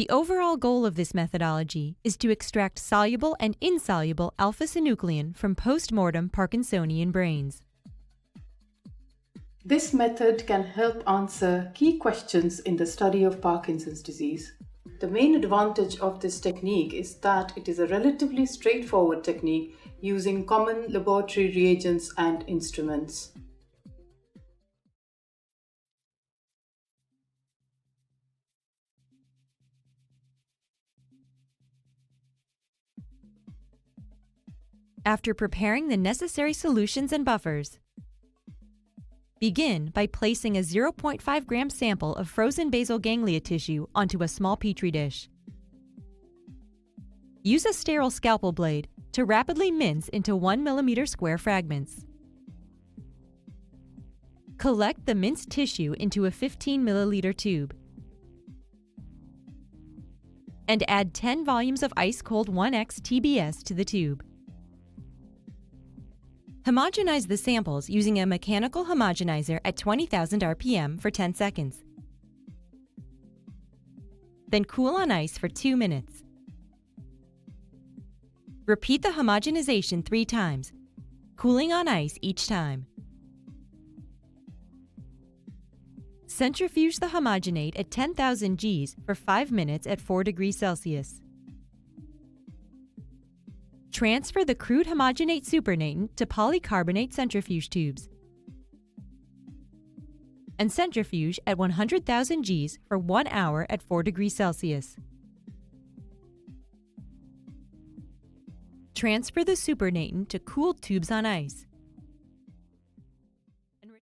The overall goal of this methodology is to extract soluble and insoluble alpha-synuclein from post-mortem Parkinsonian brains. This method can help answer key questions in the study of Parkinson's disease. The main advantage of this technique is that it is a relatively straightforward technique using common laboratory reagents and instruments. After preparing the necessary solutions and buffers, begin by placing a 0.5 gram sample of frozen basal ganglia tissue onto a small petri dish. Use a sterile scalpel blade to rapidly mince into 1 mm square fragments. Collect the minced tissue into a 15 milliliter tube and add 10 volumes of ice-cold 1x TBS to the tube. Homogenize the samples using a mechanical homogenizer at 20,000 RPM for 10 seconds. Then cool on ice for 2 minutes. Repeat the homogenization 3 times, cooling on ice each time. Centrifuge the homogenate at 10,000 Gs for 5 minutes at 4 degrees Celsius. Transfer the crude homogenate supernatant to polycarbonate centrifuge tubes and centrifuge at 100,000 Gs for 1 hour at 4 degrees Celsius. Transfer the supernatant to cooled tubes on ice.